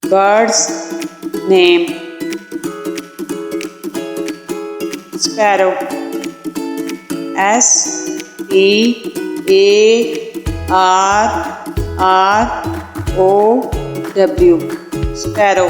Bird's name. Sparrow. S-P-A-R-R-O-W. Sparrow.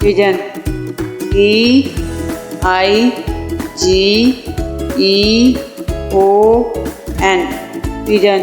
Pigeon. P-I-G-E-O-N. Pigeon.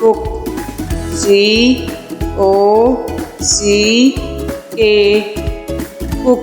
Cook. C-O-C-K. Cook.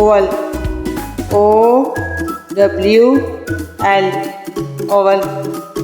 Owl. O-W-L. Owl.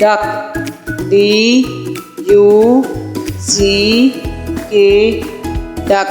Duck. D-U-C-K. Duck.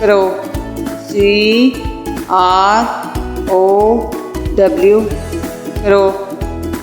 Crow. C-R-O-W. Crow.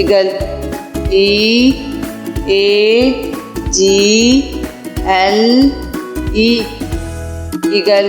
Eagle. E-A-G-L-E. Eagle.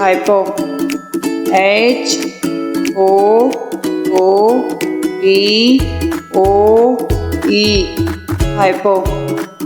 Hippo. H-O-O-P-O-E. Hippo.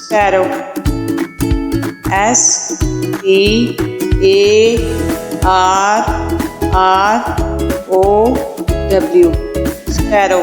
Sparrow. S-P-A-R-R-O-W. Sparrow.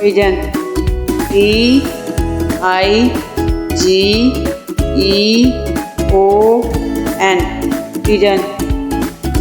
Pigeon. P-I-G-E-O-N. Pigeon.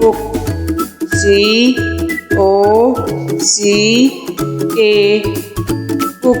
Cook. C-O-C-K. Cook.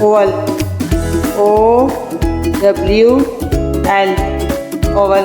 Owl. O-W-L. Owl.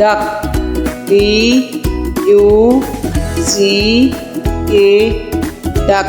Duck. D-U-C-K. Duck.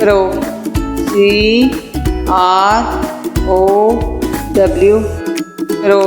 Crow. C-R-O-W. Crow.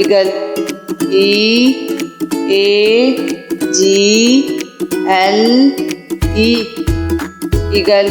Eagle. E-A-G-L-E. Eagle.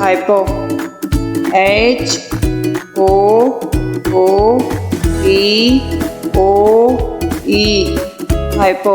Hippo. H-O-O-P-O-E. Hippo.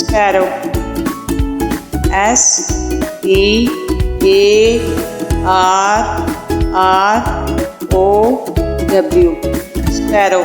Sparrow. S-P-A-R-R-O-W. Sparrow.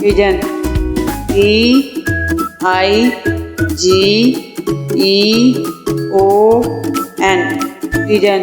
Pigeon. P-I-G-E-O-N. Pigeon.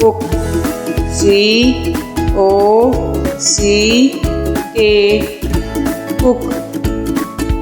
Cook. C-O-C-K. Cook.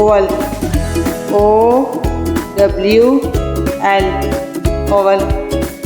Owl. O-W-L. Owl.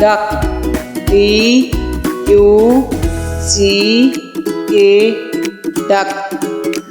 Duck. D-U-C-K. Duck.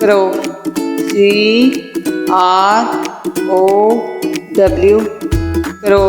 Crow. C-R-O-W. Crow.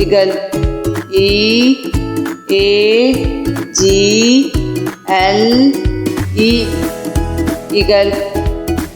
Eagle. E-A-G-L-E. Eagle.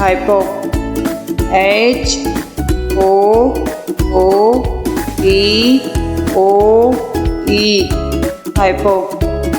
Hippo. H-O-O-P-O-E. Hippo.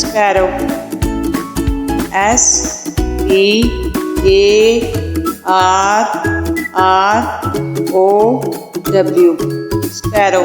Sparrow. S-P-A-R-R-O-W. Sparrow.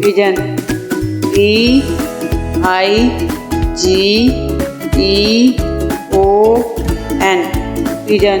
Pigeon. P-I-G-E-O-N. Pigeon.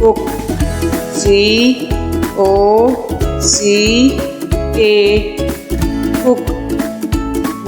Cook. C-O-C-K. Cook.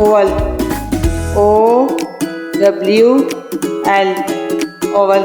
Owl. O-W-L. Owl.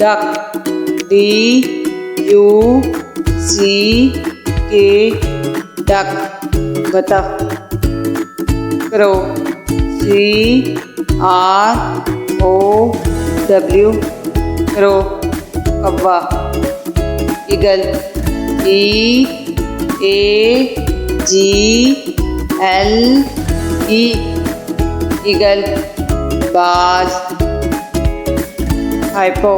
Duck. DUCK duck बतख crow CROW crow कौवा eagle EAGLE eagle बाज hypo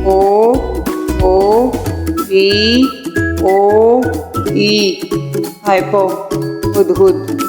HOOPOE hypo hudhud